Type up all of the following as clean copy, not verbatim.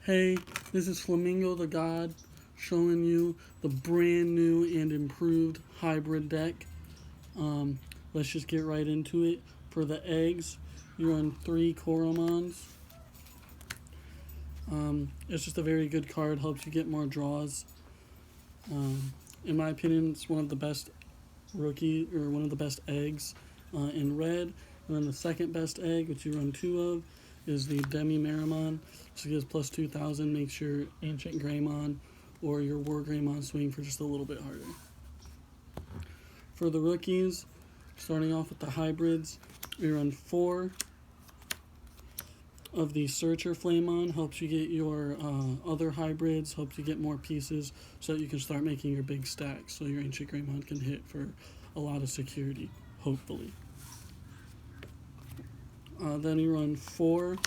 Hey, this is Flamingo the God showing you the brand new and improved hybrid deck. Let's just get right into it. For the eggs, you run 3 Koromons. It's just a very good card, helps you get more draws. In my opinion, it's one of the best one of the best eggs in red. And then the second best egg, which you run 2 of, is the Demi-Meramon. So it gives plus 2,000, makes your Ancient Greymon or your War Greymon swing for just a little bit harder. For the rookies, starting off with the hybrids, we run 4 of the Searcher Flamon. Helps you get your other hybrids, helps you get more pieces so that you can start making your big stacks so your Ancient Greymon can hit for a lot of security, hopefully. Then you run 4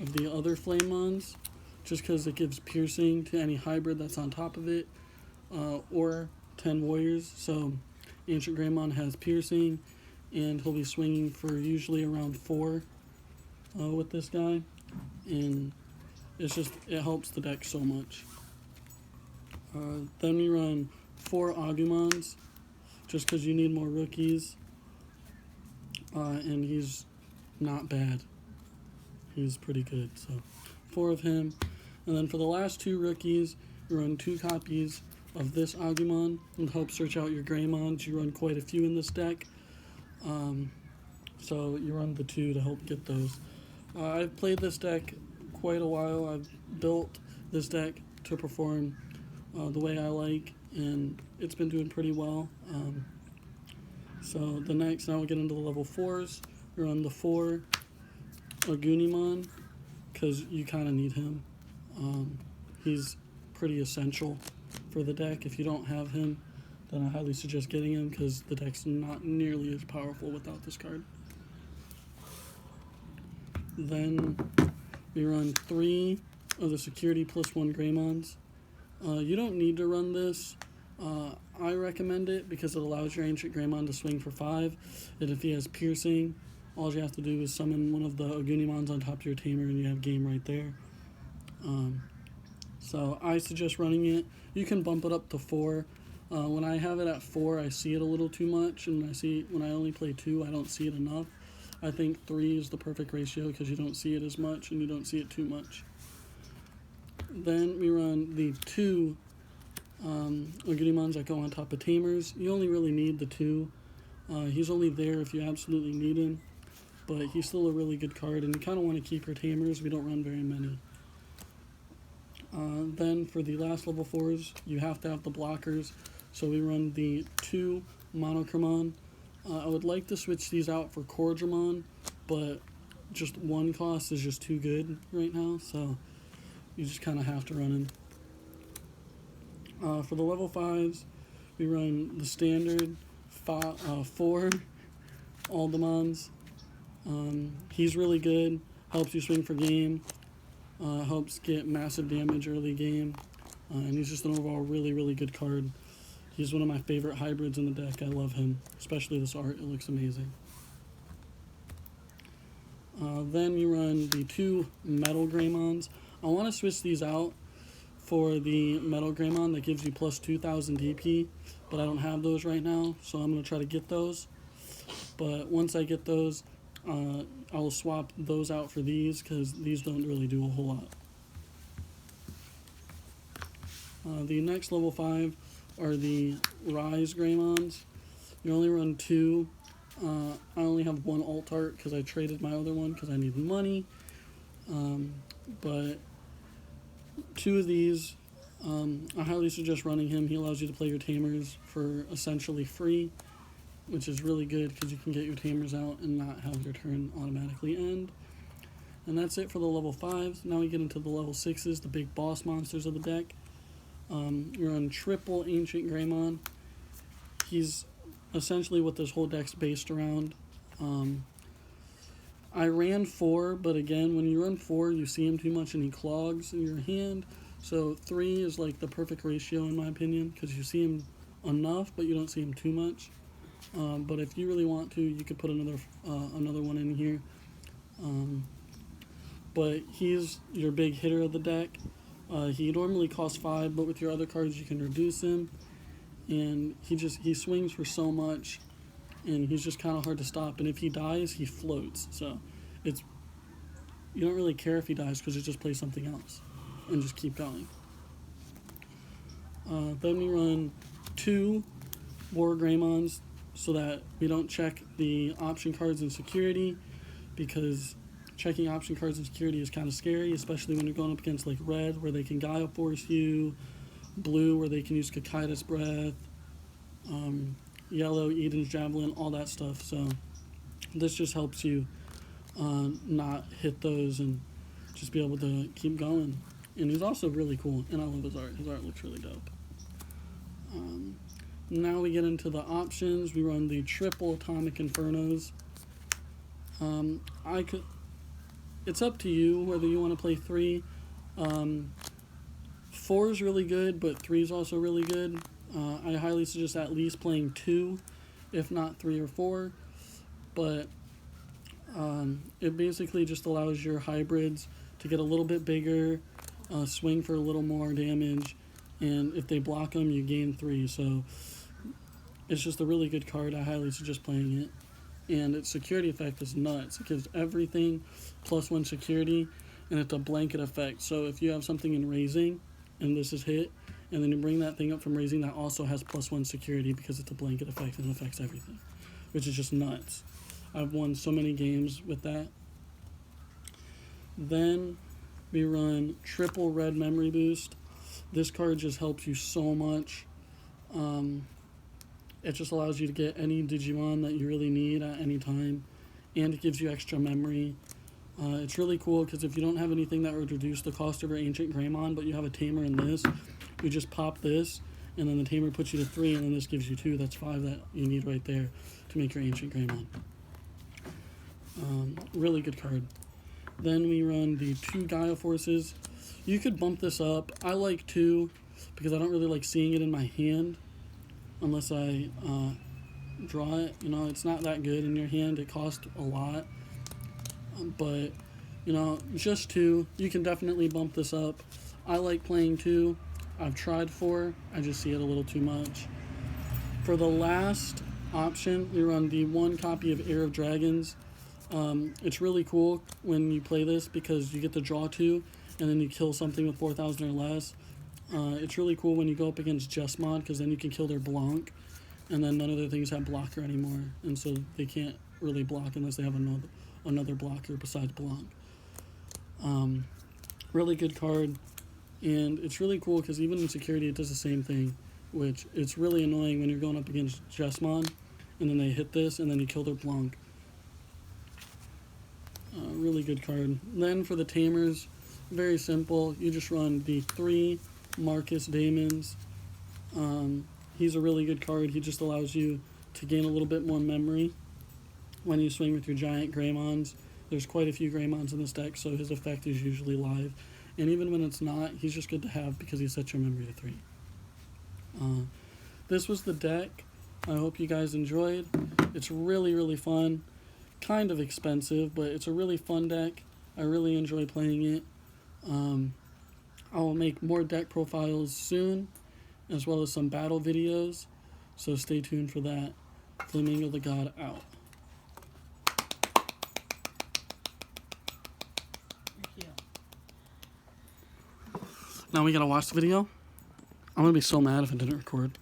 of the other Flamons, just because it gives piercing to any hybrid that's on top of it, or 10 warriors. So Ancient Greymon has piercing, and he'll be swinging for usually around 4 with this guy, and it helps the deck so much. Then we run 4 Agumons, just because you need more rookies, and he's not bad. He's pretty good, so 4 of him. And then for the last 2 rookies, you run 2 copies of this Agumon and help search out your Greymons. You run quite a few in this deck, so you run the 2 to help get those. I've played this deck quite a while. I've built this deck to perform the way I like, and it's been doing pretty well. So now we get into the level 4s. We run the 4 Agunimon, because you kind of need him. He's pretty essential for the deck. If you don't have him, then I highly suggest getting him, because the deck's not nearly as powerful without this card. Then we run 3 of the Security +1 Greymons. You don't need to run this. I recommend it because it allows your Ancient Greymon to swing for 5, and if he has piercing, all you have to do is summon one of the Agunimons on top of your tamer and you have game right there. So I suggest running it. You can bump it up to 4. When I have it at 4, I see it a little too much, and when I only play 2, I don't see it enough. I think 3 is the perfect ratio because you don't see it as much and you don't see it too much. Then we run the 2 Agunimons that go on top of tamers. You only really need the 2. He's only there if you absolutely need him, but he's still a really good card, and you kind of want to keep your tamers. We don't run very many. Then for the last level 4s, you have to have the blockers, so we run the 2 Monochromon. I would like to switch these out for Cordramon, but just 1 cost is just too good right now, so you just kind of have to run him. For the level 5s, we run the standard 4 Aldemons. He's really good, helps you swing for game, helps get massive damage early game, and he's just an overall really, really good card. He's one of my favorite hybrids in the deck. I love him, especially this art. It looks amazing. Then you run the 2 Metal Greymons. I want to switch these out for the Metal Greymon that gives you plus 2,000 DP, but I don't have those right now, so I'm going to try to get those. But once I get those, I'll swap those out for these, because these don't really do a whole lot. The next level 5 are the Rise Greymons. You only run 2. I only have 1 alt art because I traded my other one because I need money. But 2 of these, I highly suggest running him. He allows you to play your tamers for essentially free, which is really good because you can get your tamers out and not have your turn automatically end. And that's it for the level 5s. Now we get into the level 6s, the big boss monsters of the deck. You're on triple Ancient Greymon. He's essentially what this whole deck's based around. I ran 4, but again, when you run 4, you see him too much and he clogs in your hand. So 3 is like the perfect ratio in my opinion, because you see him enough, but you don't see him too much. But if you really want to, you could put another one in here. But he's your big hitter of the deck. He normally costs 5, but with your other cards you can reduce him. And he swings for so much, and he's just kind of hard to stop. And if he dies, he floats. So it's you don't really care if he dies because you just play something else and just keep going. Then we run 2 War Greymons so that we don't check the option cards in security, because checking option cards in security is kind of scary, especially when you're going up against like red, where they can Gaia Force you, blue, where they can use Kakaida's Breath, yellow, Eden's Javelin, all that stuff. So this just helps you not hit those and just be able to keep going. And he's also really cool, and I love his art. His art looks really dope. Now we get into the options. We run the triple Atomic Infernos. It's up to you whether you want to play 3. 4 is really good, but 3 is also really good. I highly suggest at least playing 2, if not 3 or 4. But it basically just allows your hybrids to get a little bit bigger, swing for a little more damage, and if they block them, you gain 3. So it's just a really good card. I highly suggest playing it. And its security effect is nuts. It gives everything +1 security, and it's a blanket effect. So if you have something in raising, and this is hit, and then you bring that thing up from raising, that also has +1 security because it's a blanket effect and it affects everything, which is just nuts. I've won so many games with that. Then we run triple red memory boost. This card just helps you so much. It just allows you to get any Digimon that you really need at any time, and it gives you extra memory. It's really cool because if you don't have anything that would reduce the cost of your Ancient Greymon, but you have a Tamer in this, you just pop this, and then the Tamer puts you to 3, and then this gives you 2. That's 5 that you need right there to make your Ancient Greymon. Really good card. Then we run the 2 Gaia Forces. You could bump this up. I like 2 because I don't really like seeing it in my hand unless I draw it. You know, it's not that good in your hand. It costs a lot. But, you know, just 2. You can definitely bump this up. I like playing 2. I've tried 4. I just see it a little too much. For the last option, we run the 1 copy of Heir of Dragons. It's really cool when you play this because you get to draw 2 and then you kill something with 4,000 or less. It's really cool when you go up against Jesmod because then you can kill their Blanc, and then none of their things have blocker anymore, and so they can't really block unless they have another blocker besides Blanc. Really good card, and it's really cool because even in security it does the same thing, which it's really annoying when you're going up against Jesmod and then they hit this and then you kill their Blanc. Really good card. Then for the Tamers, very simple. You just run the 3 Marcus Daemons. He's a really good card. He just allows you to gain a little bit more memory when you swing with your giant Greymons. There's quite a few Greymons in this deck, so his effect is usually live. And even when it's not, he's just good to have because he sets your memory to 3. This was the deck. I hope you guys enjoyed. It's really, really fun. Kind of expensive, but it's a really fun deck. I really enjoy playing it. I will make more deck profiles soon, as well as some battle videos, so stay tuned for that. Flamingo the God out. Now we gotta watch the video. I'm gonna be so mad if it didn't record.